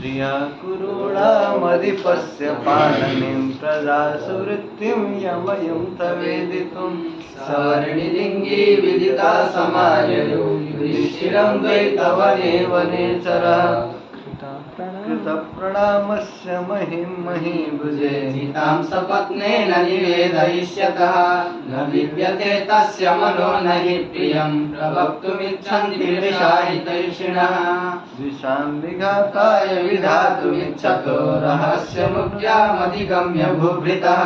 धिया कुरूढामधिपस्य पालनीं प्रजासुवृत्तिं यमयं तवेदितुं सवर्णिलिङ्गी विदिता समाययो युधिष्ठिरं द्वैतवने वनेचरः कृतप्रणामस्य महिं महीभुजे सीतां सपत्नेन निवेदयिष्यतः न विद्यते तस्य मनो न हि प्रियं प्रवक्तुमिच्छन्ति वृषाहितैषिणः द्विषां विघाताय विधातुमिच्छतो रहस्यमुख्यामधिगम्य भूभृतः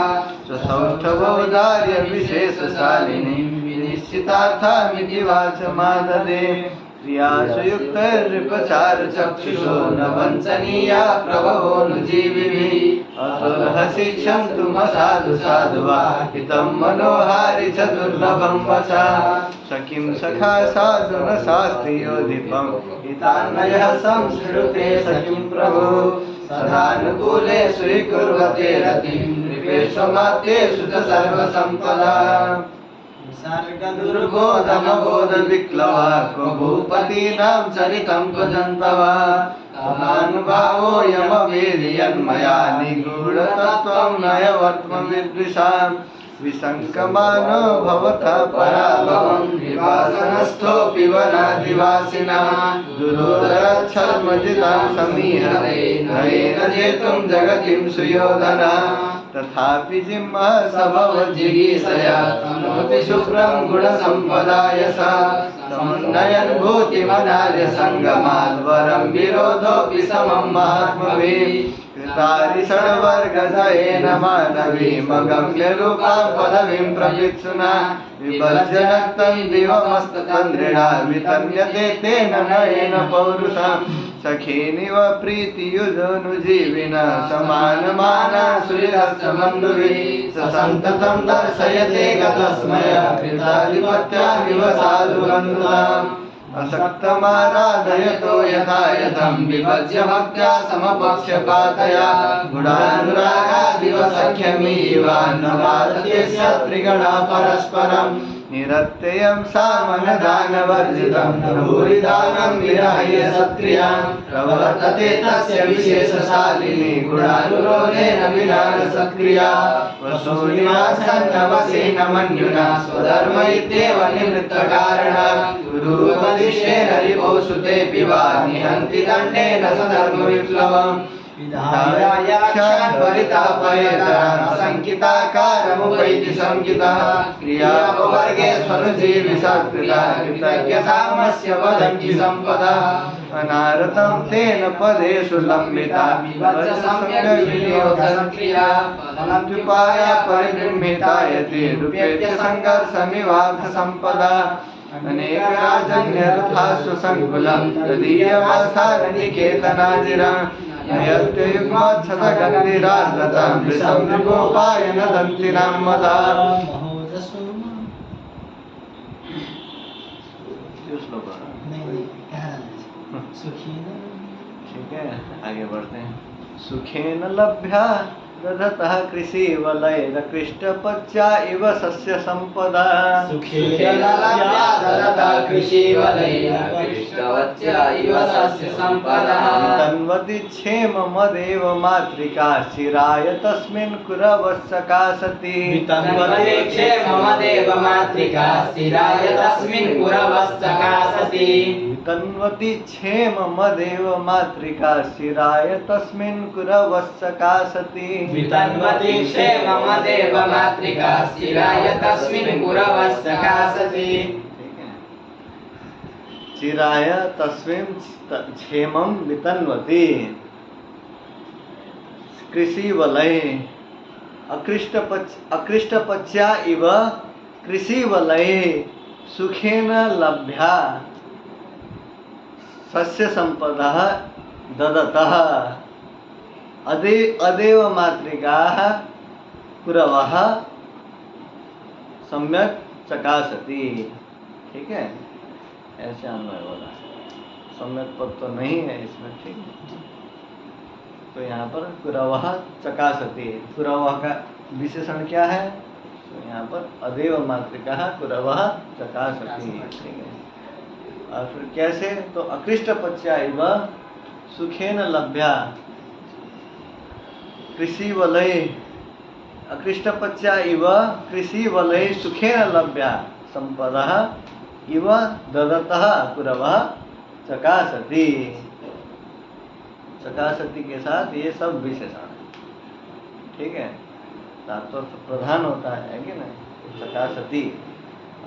स्वसौष्ठवोदार्य विशेषशालिनीं विनिश्चितार्थामिति वाचमाददे क्रियासुयुक्तैर्विपचारचक्षुषो न वञ्चनीया प्रभवोऽनुजीविभिः अतुर्हसिक्षन्तुमसाधु साधुवा हितं मनोहारि च दुर्लभं वचा सखिं सखा साधु न शास्ति योधिपं हितान्नयः संस्कृते सखिं प्रभो सदानुकूले स्वीकुर्वते रतिं नृपेष्वमात्येषु च सर्वसम्पदा सर्गदुर्बोधमबोध विक्लवाको भूपतीनां चरितं भजन्तवा तमानुभावोऽयमवेदयन्मया निगूढतत्त्वं नयवर्त्मविद्विषां विशङ्कमानो भवता पराभवं विवासनस्थोऽपि वनादिवासिनः दुरोदरच्छर्मजितां समीहते नयेन जेतुं जगतिं सुयोधनः तथापि जिह्मः सभवज्जिगीषया तनोति शुभ्रं गुणसम्पदाय सा समुन्नयन् भूतिमनार्य सङ्गमाद् वरं विरोधोऽपि समं महात्मभिः कृतारि षड्वर्गजयेन मानवीमगम्यरूपां पदवीं प्रवित्सुना विभज्य नक्तं दिवमस्ततन्द्रिणा वितन्यते तेन नयेन पौरुषां सखीनिव प्रीतियुजोनुजीविनः समानमाना सुहृदश्च बन्धुभिः स सन्ततं दर्शयते गतस्मयः कृताधिपत्यामिव साधुबन्धुनाम् असक्तमाराधयतो यथा यथं विभज्य भक्त्या समपक्षपातया गुणानुरागादिव सख्यमीवान्न बाधते त्रिगणा परस्परम् निरत्ययं सामनदानवर्जितं न भूरिदानं विराह्य सत्क्रियां प्रवर्तते तस्य विशेषशालिनी गुणानुरोधेन विना न सत्क्रिया वसूनिवासन्नवसेन मन्युना स्वधर्म इत्येव निवृत्तकारणा गुरुपदिशेन रिपो सुतेऽपि वा निहन्ति दण्डेन स्वधर्मविप्लवम् परितापयेतासङ्किताकारमुपैति संकितः क्रियापवर्गे स्वनुजीविसत्कृतज्ञसामस्य वदन्ति सम्पदा अनारतं तेन पदेषु लम्बिता विनियोगक्रिया परिगृह्मितायते रूपेत्य सङ्घर्षमिवार्थ सम्पदा अनेकराजन्यर्थासु सङ्कुलं तदीयमासारनिकेतनाजिरा नयत्ययुग्माच्छदगन्धिरार्धतां वृषं विगोपायन दन्तिनां मदा। ठीक है, आगे बढ़ते हैं। सुखेन लभ्या दधतः कृषिवलैरकृष्टपच्या इव सस्य संपदा सुखेन लभ्या दधतः कृषिवलैरकृष्टपच्या इव सस्य संपदा तन्वति क्षेममदेव मातृका चिराय तस्मिन् कुरवस्सका सती तन्वति क्षेममदेव मातृका चिराय तस्मिन् कुरवस्सका सती तन्वति क्षेममदेव मातृका चिराय तस्मिन् कुरवस्सका सती वितन्वति क्षेममदेव मातृका चिराय तस्मिन् कुरवस्सका सती चिराय तस्मिन् क्षेमं वितन्वति कृषिवलय अकृष्टपच्या इव कृषिवलय सुखेन लभ्या सस्य संपदा ददतः अदेव मातृकाः कुरवः सम्यक चकासति। ठीक है, ऐसे अन्वय होगा। सम्यक पद तो नहीं है इसमें, ठीक है। तो यहाँ पर कुरवः चकासति, कुरवः का विशेषण क्या है? तो यहाँ पर अदेव मातृकाः कुरवः चकासति। ठीक है, और फिर कैसे? तो अकृष्टपच्या इव सुखेन लभ्या कृषि वलय अकृष्टपच्या इव कृषि वलय सुखेन लभ्या संपदः इव ददतः कुरवः चकासति। चकासति के साथ ये सब विशेषण है, ठीक है। धातु प्रधान होता है कि नहीं, चकासति।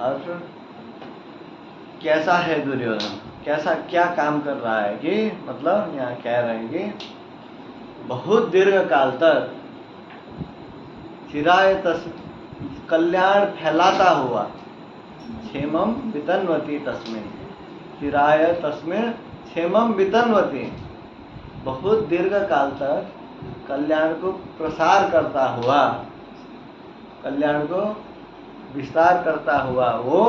और फिर कैसा है दुर्योधन, कैसा क्या काम कर रहा है कि मतलब यहाँ कह रहे हैं कि बहुत दीर्घ काल तक चिराय कल्याण फैलाता हुआ क्षेमम वितन्वती तस्मिन्, चिराय तस्मिन् क्षेमम वितन्वती, बहुत दीर्घ काल तक कल्याण को प्रसार करता हुआ, कल्याण को विस्तार करता हुआ वो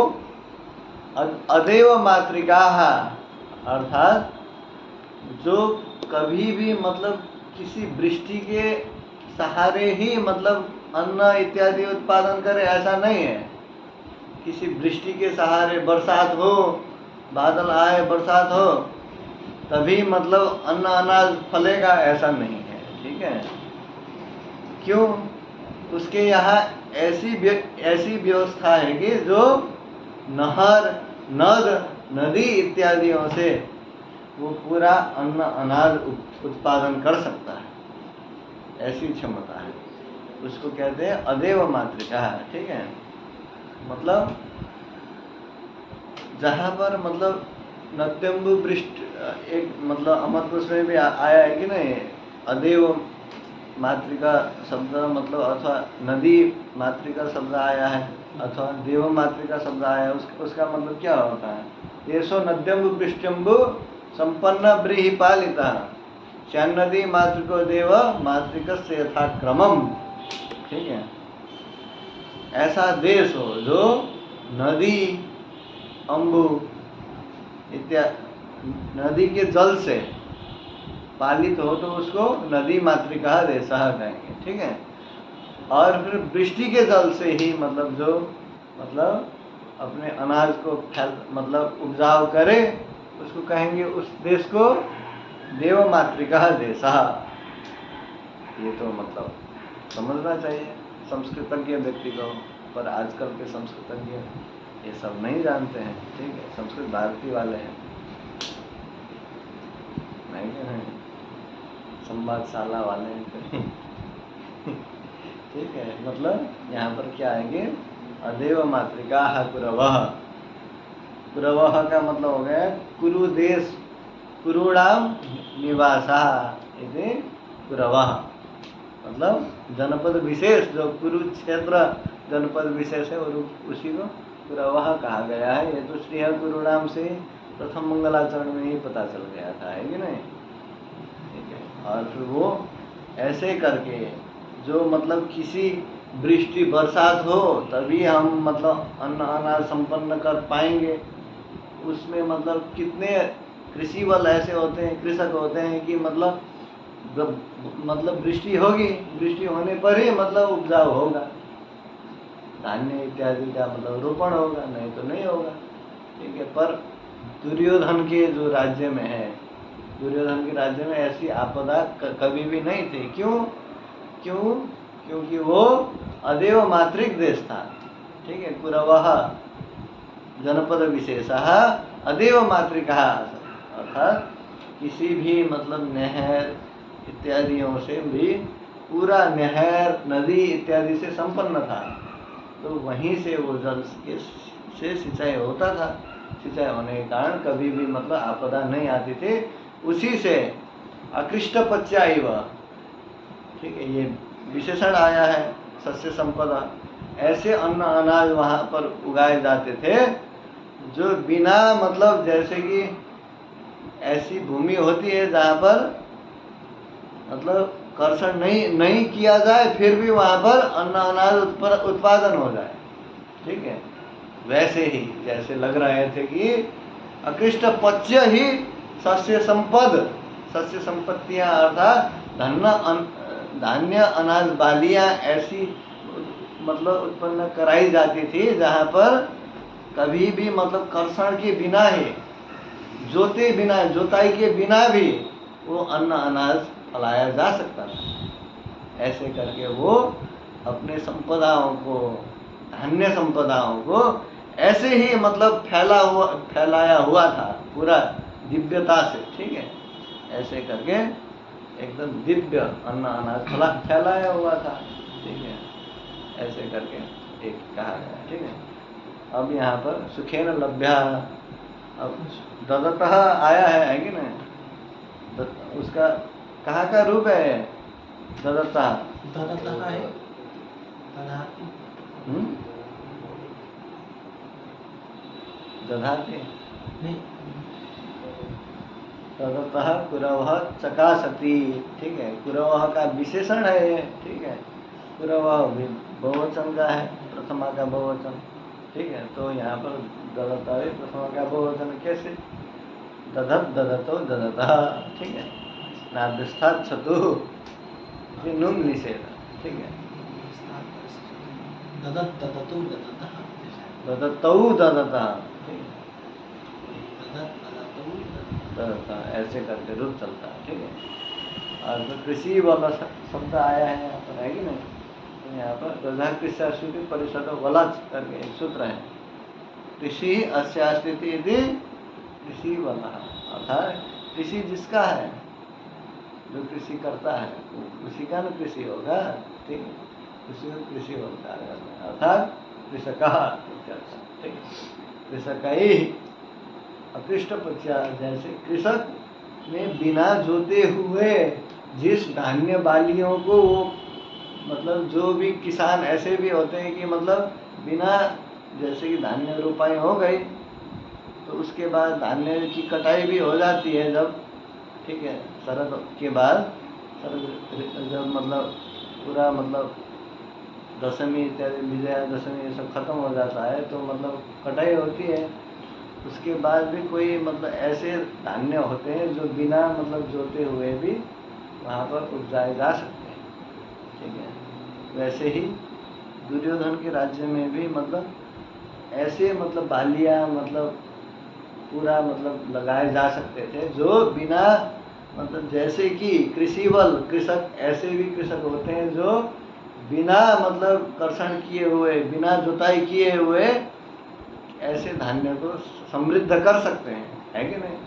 अदेव मातृका, अर्थात जो कभी भी मतलब किसी वृष्टि के सहारे ही मतलब अन्न इत्यादि उत्पादन करे, ऐसा नहीं है। किसी वृष्टि के सहारे बरसात हो, बादल आए बरसात हो तभी मतलब अन्न अनाज फलेगा, ऐसा नहीं है, ठीक है। क्यों? उसके यहाँ ऐसी व्यवस्था है कि जो नहर, नद, नदी इत्यादियों से वो पूरा अन्न अनाज उत्पादन कर सकता है, ऐसी क्षमता है। उसको कहते हैं अदेव मातृका, ठीक है। मतलब जहाँ पर मतलब नद्यम्बु वृष्टि, एक मतलब अमरकोश में भी आया है कि नहीं, अदेव मातृका शब्द मतलब, अथवा नदी मातृका शब्द आया है अथवा देव मातृका शब्द आया है, उसका मतलब क्या होता है? येषो नद्यम्बु पृष्ठम्बु संपन्न ब्रीहि पालिता नदी मातृको देव मातृकस्य यथा क्रमम, ठीक है। ऐसा देश हो जो नदी, अम्बु इत्यादि नदी के जल से पालित हो तो उसको नदी मातृका देशः कहेंगे, ठीक है। और फिर वृष्टि के जल से ही मतलब जो मतलब अपने अनाज को मतलब उपजाऊ करे, उसको कहेंगे, उस देश को देव मातृका देशः। ये तो मतलब समझना चाहिए संस्कृतज्ञ व्यक्ति को, पर आजकल के संस्कृतज्ञ ये सब नहीं जानते हैं, ठीक है। संस्कृत भारती वाले हैं, नहीं है, संवादशाला वाले हैं ठीक है। मतलब यहाँ पर क्या आएंगे, अदेव मातृका कुरवः। कुरवः का मतलब हो गया कुरु देश, कुरुणाम निवासा, इति कुरवः। मतलब जनपद विशेष, जो कुरुक्षेत्र जनपद विशेष है और उसी को कुरवः कहा गया है। ये तो श्री कुरुणाम से प्रथम मंगलाचरण में ही पता चल गया था, है कि नहीं, ठीक है। और फिर वो ऐसे करके जो मतलब किसी वृष्टि बरसात हो तभी हम मतलब अन्न अनाज संपन्न कर पाएंगे। उसमें मतलब कितने कृषि बल ऐसे होते हैं, कृषक होते हैं कि मतलब वृष्टि होगी, वृष्टि होने पर ही मतलब उपजाऊ होगा, धान्य इत्यादि का मतलब रोपण होगा, नहीं तो नहीं होगा, ठीक है। पर दुर्योधन के जो राज्य में है, दुर्योधन के राज्य में ऐसी आपदा कभी भी नहीं थी। क्यों? क्योंकि वो अदेव मातृक देश था, ठीक है। कुरवः जनपद विशेषः अदेव मातृका, अर्थात किसी भी मतलब नहर इत्यादियों से भी पूरा नहर, नदी इत्यादि से संपन्न था, तो वहीं से वो जल से सिंचाई होता था। सिंचाई होने के कारण कभी भी मतलब आपदा नहीं आती थी। उसी से अकृष्टपच्या इव, ठीक है, ये विशेषण आया है, सस्य संपदा। ऐसे अन्न अनाज वहाँ पर उगाए जाते थे जो बिना मतलब, जैसे कि ऐसी भूमि होती है जहाँ पर मतलब कर्षण नहीं किया जाए फिर भी वहाँ पर अन्न अनाज उत्पादन हो जाए, ठीक है। वैसे ही जैसे लग रहे थे कि अकृष्टपच्य ही सस्य संपत्तियाँ अर्थात धान्य अनाज बालियाँ ऐसी मतलब उत्पन्न कराई जाती थी जहाँ पर कभी भी मतलब कर्षण के बिना ही, जोताई के बिना भी वो अन्न अनाज फलाया जा सकता था। ऐसे करके वो अपने संपदाओं को, धन्य संपदाओं को ऐसे ही मतलब फैलाया हुआ था पूरा दिव्यता से, ठीक है। ऐसे करके एकदम दिव्य अन्न अनाज फैलाया हुआ था, ठीक है। ऐसे करके एक कहा गया, ठीक है। अब यहाँ पर सुखेन लभ्या, अब ददतः आया है कि नहीं, उसका कहाँ का रूप है ददतः? ददतः है दधाति। दधाति नहीं, तदतः कुरवः चकासति, ठीक है। कुरवः का विशेषण है ये, ठीक है। कुरवः भी बहुवचन का है, प्रथमा का बहुवचन, ठीक है। तो यहाँ पर ददतः भी प्रथमा का बहुवचन, कैसे? दधत दधतो ददतः, ठीक है। नाभ्यस्थात् छतु नुम निषेध, ठीक है। ददत ददतु ददतः, ददतौ ददतः, ठीक है। ददत ददतु ददतः ऐसे करके रूप चलता है, ठीक है। और जो कृषि वाला शब्द आया है यहाँ पर, है कि नहीं? तो यहाँ पर दधा कृषि श्रुति परिषद वलच करके एक सूत्र है। कृषि अस्यास्थिति यदि कृषि वाला, अर्थात कृषि जिसका है, जो कृषि करता है उसी का न कृषि होगा, ठीक है। उसी को कृषि बोलता है, अर्थात कृषकः, ठीक है। कृषक ही अकृष्ट पक्षा, जैसे कृषक में बिना जोते हुए जिस धान्य बालियों को वो, मतलब जो भी किसान ऐसे भी होते हैं कि मतलब बिना, जैसे कि धान्य रोपाई हो गई तो उसके बाद धान्य की कटाई भी हो जाती है जब, ठीक है, शरद के बाद, शरद जब मतलब पूरा मतलब दशमी इत्यादि, विजयादशमी ये सब खत्म हो जाता है तो मतलब कटाई होती है। उसके बाद भी कोई मतलब ऐसे धान्य होते हैं जो बिना मतलब जोते हुए भी वहाँ पर उपजाए जा सकते हैं, ठीक है। वैसे ही दुर्योधन के राज्य में भी मतलब ऐसे मतलब बालियाँ मतलब पूरा मतलब लगाए जा सकते थे जो बिना मतलब, जैसे कि कृषिवल कृषक, ऐसे भी कृषक होते हैं जो बिना मतलब कर्षण किए हुए, बिना जुताई किए हुए ऐसे धान्य को समृद्ध कर सकते हैं, है कि नहीं?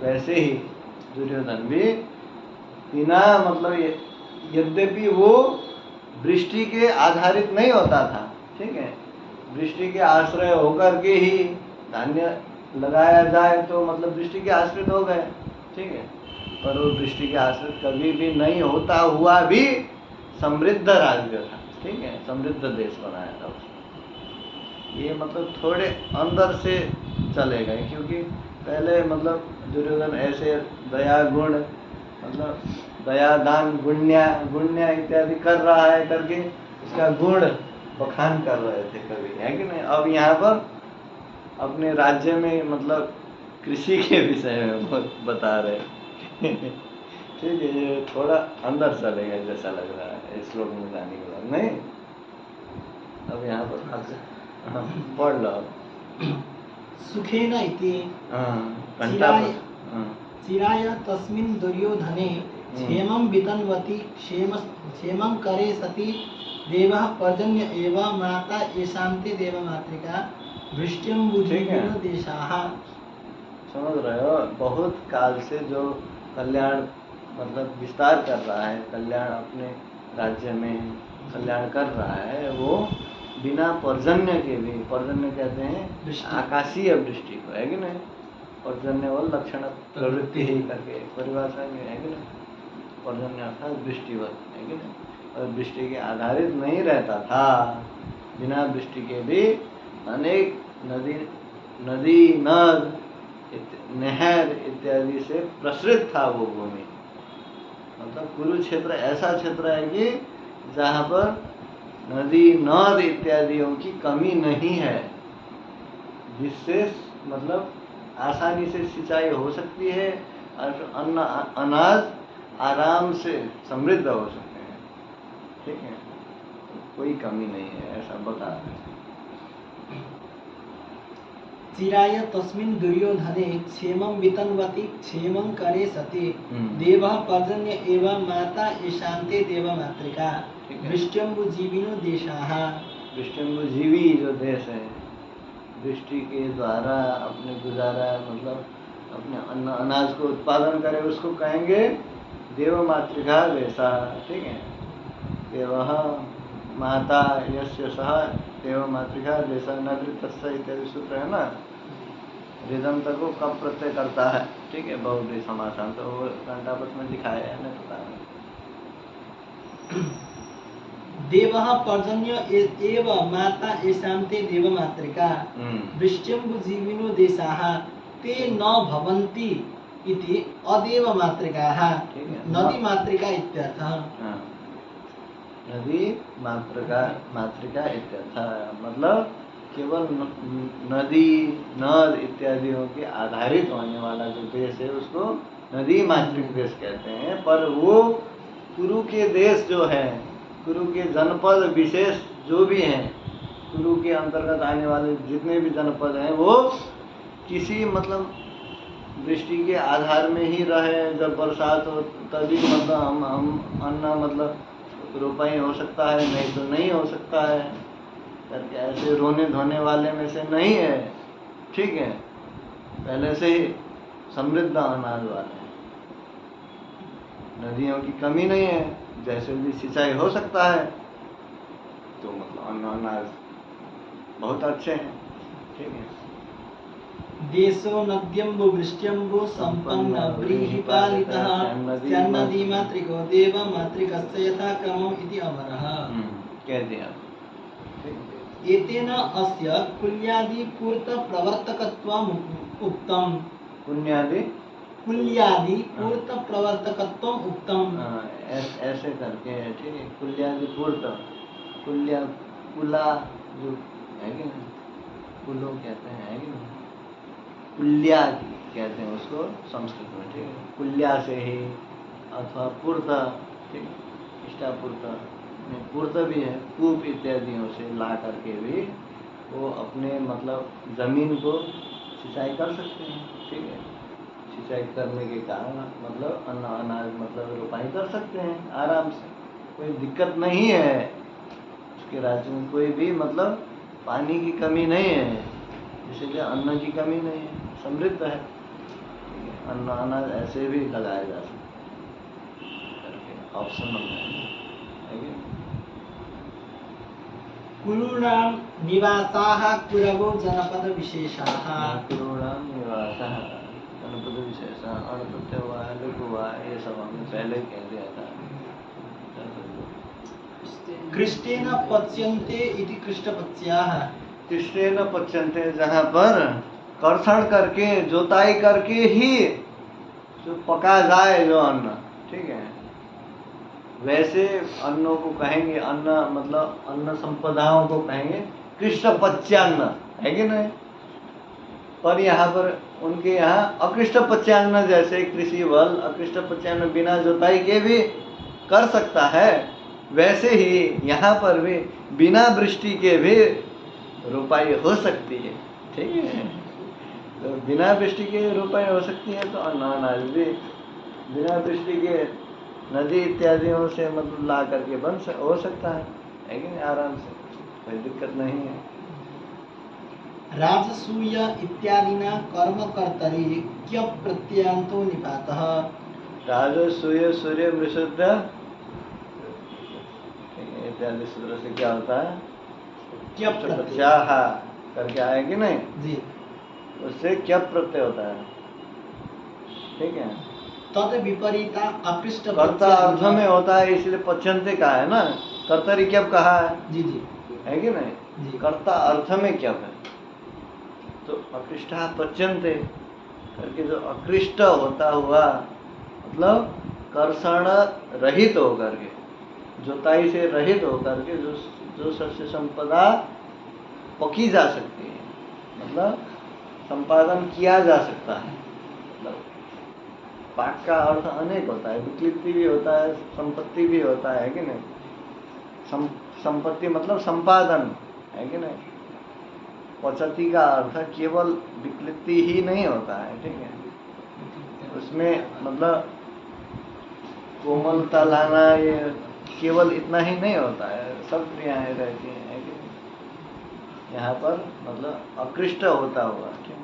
वैसे ही दुर्योधन भी बिना मतलब, यद्यपि वो वृष्टि के आधारित नहीं होता था, ठीक है। वृष्टि के आश्रय होकर के ही धान्य लगाया जाए तो मतलब वृष्टि के आश्रित हो गए, ठीक है। पर वो वृष्टि के आश्रित कभी भी नहीं होता हुआ भी समृद्ध राज्य था, ठीक है। समृद्ध देश बनाया था उसने। ये मतलब थोड़े अंदर से चले गए, क्योंकि पहले मतलब दुर्योधन ऐसे दया गुण, मतलब दया दान गुण्या इत्यादि कर रहा है करके उसका गुण बखान कर रहे थे कभी, है कि नहीं। अब यहाँ पर अपने राज्य में मतलब कृषि के विषय में बता रहे ठीक है। ये थोड़ा अंदर चलेगा जैसा लग रहा है इस श्लोक में जाने के बाद, नहीं? अब यहाँ पर पढ़ लो। सुखेन इति चिराय तस्मिन् दुर्योधने क्षेमं वितन्वति क्षेमं करे सति देवः पर्जन्य एव माता येषान्ते देवमातृका वृष्ट्यं बुधिर्नो देशाः। समझ रहे हो? बहुत काल से जो कल्याण मतलब विस्तार कर रहा है, कल्याण अपने राज्य में कल्याण कर रहा है, वो बिना पर्जन्य के भी, पर्जन्य कहते हैं आकाशीय वृष्टि को, है कि नहीं? पर्जन्य और लक्षण प्रवृत्ति ही करके परिभाषा में, है कि नहीं? पर्जन्य अर्थात वृष्टिवत, है कि नहीं? और वृष्टि के आधारित नहीं रहता था, बिना वृष्टि के भी अनेक नदी नद नहर इत्यादि से प्रसृत था वो भूमि। मतलब कुरुक्षेत्र ऐसा क्षेत्र है कि जहाँ पर नदी नद इत्यादियों की कमी नहीं है, जिससे मतलब आसानी से सिंचाई हो सकती है और अन्न अनाज आराम से समृद्ध हो सकते हैं, ठीक है। कोई कमी नहीं है, ऐसा बता रहे हैं। चिराय तस्मिन् दुर्योधने क्षेमं वितन्वति क्षेमं करे सति देवः पर्जन्य एव माता ईशान्ते देवमातृका ठीक है। वृष्ट्यम्बुजीविनो देशाः। वृष्ट्यम्बुजीवी जो देश है, वृष्टि के द्वारा अपने गुजारा मतलब अपने अन्न अनाज को उत्पादन करे, उसको कहेंगे देव मातृका देशा। ठीक है। देवः माता यस्य सः देव मातृका देशा नृतस्य इत्यादि सूत्र है ना। ऋदंत को कब प्रत्यय करता है, ठीक है, बहुव्रीहि समासांत, तो वो घंटापथ में दिखाया है, नहीं पता है। देवः पर्जन्य एव माता ईशान्ते देवमातृका वृष्ट्यम्बुजीविनो देशाः ते न भवन्ति इति अदेव मातृकाः। नदी मातृका इत्यर्थः। नदी मातृका इत्यर्थः मतलब केवल नदी नद इत्यादियों के आधारित होने वाला जो देश है उसको नदी मातृक देश कहते हैं। पर वो कुरु के देश जो है, कुरु के जनपद विशेष जो भी हैं, कुरु के अंतर्गत आने वाले जितने भी जनपद हैं, वो किसी मतलब वृष्टि के आधार में ही रहे। जब बरसात हो तभी मतलब हम अन्न मतलब रोपाई हो सकता है, नहीं तो नहीं हो सकता है करके ऐसे रोने धोने वाले में से नहीं है। ठीक है, पहले से ही समृद्ध अनाज वाले हैं, नदियों की कमी नहीं है, जैसे भी सिंचाई हो सकता है, तो मतलब अन्न अनाज बहुत अच्छे हैं। ठीक है। देशो नद्यम्बु वृष्ट्यम्बु सम्पन्न व्रीहिपालितः स्यान्नदी मातृको देव मातृकस्य यथा क्रमम् इति अमरः। कह दिया। एतेन अस्य कुल्यादि पूर्त प्रवर्तकत्वम् उक्तम्। कुल्यादि पूर्त प्रवर्तकत्वम् उक्तम्। ऐसे करके, ठीक है, कुल्यादि पूर्त, कुल्या कुला जो है कि नहीं, कुलो कहते हैं, है कि नहीं, कुल्या कहते हैं उसको संस्कृत में। ठीक है, कुल्या से ही अथवा पूर्त, ठीक है, इष्टापूर्त में पूर्त भी है, कूप इत्यादियों से ला करके भी वो अपने मतलब जमीन को सिंचाई कर सकते हैं। ठीक है, सिंचाई करने के कारण मतलब अन्न अनाज मतलब रोपाई कर सकते हैं आराम से, कोई दिक्कत नहीं है। उसके राज्य में कोई भी मतलब पानी की कमी नहीं है, इसलिए अन्न की कमी नहीं है, समृद्ध है। ठीक है, अन्न अनाज ऐसे भी लगाया जा सकता है, ऑप्शन है। कुरूणां निवासाः कुरवो जनपद विशेषाः। कुरूणां निवासाः जनपद विशेषाः, अणप्रत्यय हुआ है, लघु हुआ है, ये सब हमने पहले कह दिया था। कृष्टेन पच्यन्ते इति कृष्टपच्याः। कृष्टेन पच्यन्ते, जहाँ पर कर्षण करके जोताई करके ही जो पका जाए जो अन्न, ठीक है, वैसे अन्नों को कहेंगे, अन्न मतलब अन्न संपदाओं को कहेंगे कृष्णपच्यान्न, है कि नहीं। पर यहाँ पर उनके यहाँ अकृष्टपच्यान्न, जैसे कृषि बल अकृष्टपच्यान्न बिना जोताई के भी कर सकता है, वैसे ही यहाँ पर भी बिना वृष्टि के भी रोपाई हो सकती है। ठीक है, तो बिना वृष्टि के रोपाई हो सकती है, तो अन्न अनाज भी बिना वृष्टि के नदी इत्यादियों से मतलब ला करके हो सकता है कि नहीं, आराम से, कोई दिक्कत नहीं है। राजसूय इत्यादिना कर्मकर्तरि क्यप् प्रत्ययान्तो निपातः। राजसूय सूर्य मृषुद्ध इत्यादि सूत्र से क्या होता है, क्यप् प्रत्यय करके आए कि नहीं जी, उससे क्या प्रत्यय होता है। ठीक है, तद विपरीता अकृष्ट कर्ता अर्थ में होता है, इसलिए पच्यन्ते कहा है ना, कर्तरी क्या कहा है जी जी, है कि नहीं जी। कर्ता अर्थ में क्या है, तो अकृष्टा पच्यन्ते करके जो अकृष्ट होता हुआ मतलब कर्षण रहित होकर के, जोताई से रहित होकर के जो शस्य संपदा पकी जा सकती है, मतलब संपादन किया जा सकता है। मतलब पाक का अर्थ अनेक होता है, विक्लिप्ति भी होता है, संपत्ति भी होता है कि नहीं। संपत्ति मतलब संपादन, है कि नहीं। पचती का अर्थ केवल विकृति ही नहीं होता है, ठीक है। उसमें मतलब कोमलता लाना ये केवल इतना ही नहीं होता है, सब क्रियाएं रहती हैं कि यहाँ पर मतलब अकृष्ट होता हुआ, ठीक है।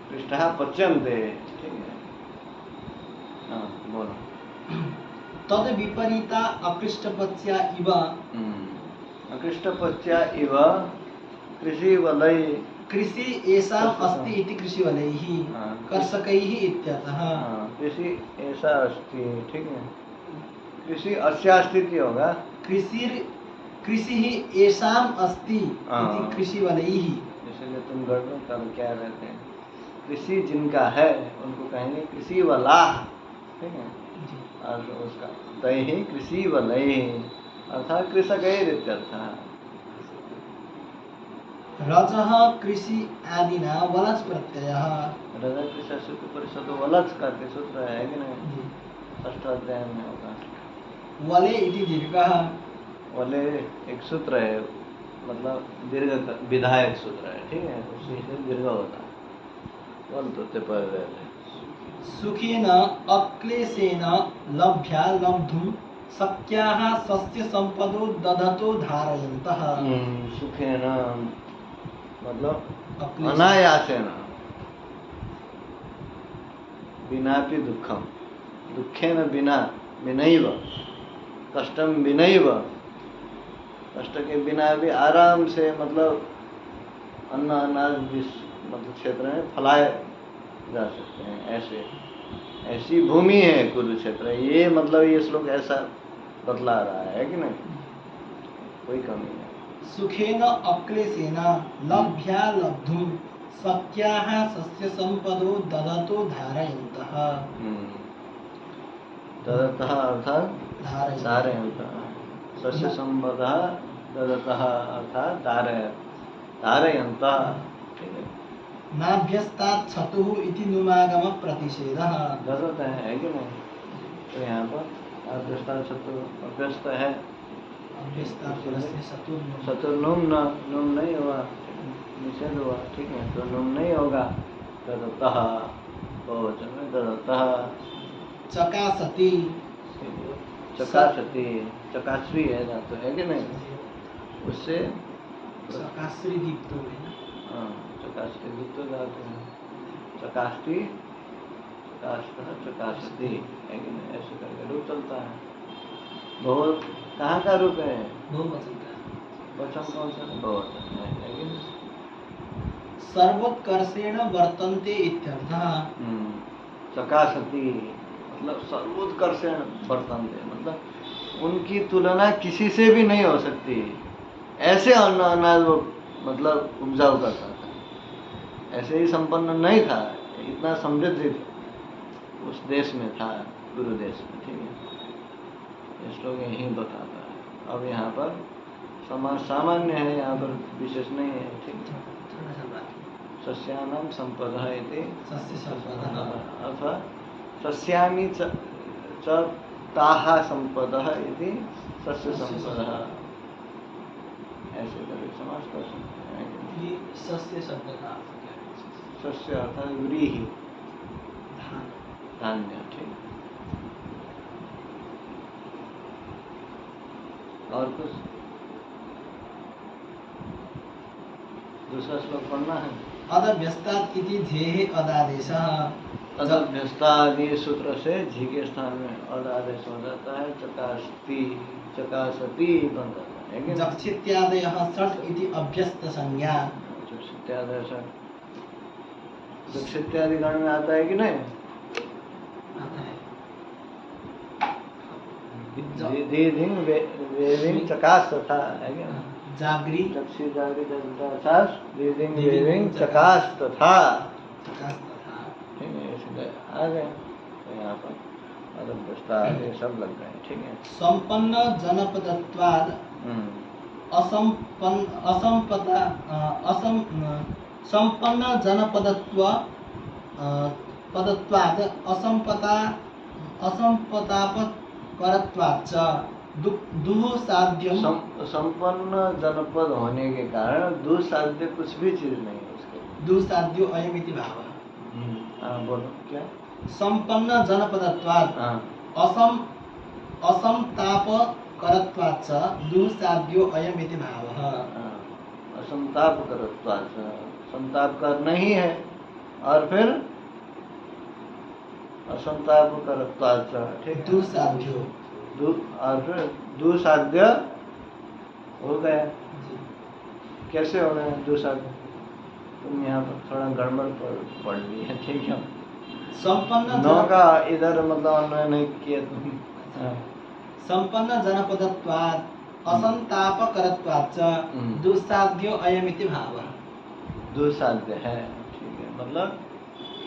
कृष्ण पच्यन्ते, ठीक है। हाँ बोलो। तद विपरीता अकृष्टपच्या इव अकृष्टपच्या इव कृषि वलय कृषि येषाम् अस्ति इति कृषिवलैः कर्षकैः इत्यतः। कृषि ऐसा अस्ति, ठीक है। कृषि अस्यास्ति होगा, कृषि येषाम् अस्ति इति कृषिवलैः। इसलिए तुम गढ़ कर क्या रहते हैं, कृषि जिनका है उनको कहेंगे कृषि वाला, ठीक है। और उसका तैहि कृषि वलय अर्थात कृषकैरित्यर्थः। रजः कृषि आदिना वलस् प्रत्ययः। रज कृषि सूत्र परिषद वलच करके सूत्र है कि नहीं, षष्ठ अध्याय में होगा। वले इति दीर्घः, वले एक सूत्र है, मतलब दीर्घ विधायक सूत्र है, ठीक है। उसी से दीर्घ होता है। वल तो पहले सुखेन अक्लेशेन लभ्या लब्धुं शक्याः सस्य संपदो दधतो धारयन्तः। सुखेन मतलब अनायासेन, विनापि दुःखम, दुःखेन बिना, विनैव कष्टम विनैव, कष्ट के बिना भी आराम से मतलब अन्न अनाज मतलब क्षेत्र में फलाए जा सकते हैं। ऐसी भूमि है कुरुक्षेत्र, ये मतलब ये श्लोक ऐसा बतला रहा है कि नहीं, कोई कमी नहीं। सुखेन अक्लेशेन लभ्या लब्धुं शक्याः सस्य संपदो दधतो धारयन्तः। ददतः अर्थात धारयन्तः, सस्य संपदः ददतः अर्थात धारयन्तः, ठीक है। नाभ्यस्तात् छतुः इति नुमागम प्रतिषेधः। ददत है कि नहीं, तो यहाँ पर अभ्यस्तात् छतु अभ्यस्त है, शतुर्नुम नुम नहीं हुआ, निषेध हुआ, ठीक है। तो नुम नहीं होगा, ददतः बहुवचन में ददतः। चकासति, चकासति, चकाश्री है धातु है कि नहीं, उससे चकाश्री दीप्तो है। हाँ, चकाश्री दीप्तो धातु है। चकाश्री, चकाश्रः, चकासति है कि नहीं, ऐसे करके रूप चलता है। बहुत कहाँ का रूप है, बहुवचन का। वचन कौन सा है, बहुवचन है कि नहीं। सर्वोत्कर्षेण वर्तन्ते इत्यर्थः। चकासति मतलब सर्वोत्कर्षेण वर्तन्ते, मतलब उनकी तुलना किसी से भी नहीं हो सकती, ऐसे अन्न अनाज वो मतलब उपजाऊ करता था, ऐसे ही संपन्न नहीं था, इतना समृद्धि उस देश में था, गुरु देश में, ठीक है। इस लोग यही बताता है। अब यहाँ पर समाज सामान्य है, यहाँ पर विशेष नहीं है, ठीक है। सस्यानां संपदः इति अथवा सस्यानि च ताः संपदः इति सस्य संपदः, ऐसे करके समास कर सकते हैं। ये सस्य शब्द का सस्य अर्थात व्रीहि, धान्य, ठीक। और कुछ दूसरा श्लोक पढ़ना है। अदभ्यस्तात् इति धेः अदादेशः। अदभ्यस्तादि सूत्र से झी के स्थान में अद आदेश हो जाता है, चकास्ति, चकासति बन जाता है। जक्षित्यादयः षट् इति अभ्यस्त संज्ञा। जक्षित्यादय षट्, जक्षित्यादि गण में आता है कि नहीं, वेदिंग चकास तथा है क्या, जागरी चक्षु जागरी चकास, वेदिंग चकास तथा, ठीक है। इसलिए आ गए, तो यहाँ पर अदभ्यस्ता ये सब लग गए, ठीक है। संपन्न जनपदत्वाद संपन्न जनपदत्व पदत्वाद असंपतापकरत्वाच्च दुःसाध्यम संपन्न जनपद होने के कारण दुसाध्य कुछ भी चीज नहीं है उसके। दुःसाध्यो अयमिति भावः। हाँ बोलो क्या। संपन्न जनपदत्वात् हाँ असंतापकरत्वाच्च दुःसाध्यो अयमिति भावः। हाँ, असंताप करत्वाच्च, संताप करना ही है, और फिर असंताप करत्वाच्च, ठीक है। दुःसाध्यो और फिर दुसाध्य हो गया। कैसे हो गया दुसाध्य? तुम यहाँ पर थोड़ा गड़बड़ पढ़ ली है, ठीक है। संपन्न नौ का इधर मतलब अन्वय नहीं किया तुम। हाँ। संपन्न जनपदत्वात् असंतापकरत्वाच्च दुःसाध्यो अयमिति भावः। दुसाध्य है, ठीक है। मतलब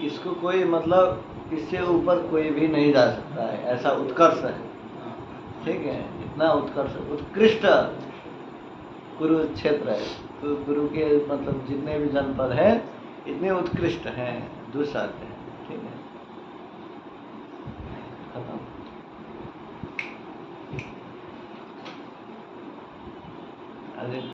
इसको कोई मतलब इससे ऊपर कोई भी नहीं जा सकता है, ऐसा उत्कर्ष है, ठीक है। इतना उत्कर्ष उत्कृष्ट कुरुक्षेत्र है, तो गुरु के मतलब जितने भी जनपद हैं इतने उत्कृष्ट हैं, दुसाध्य है, ठीक है। खत्म। अरे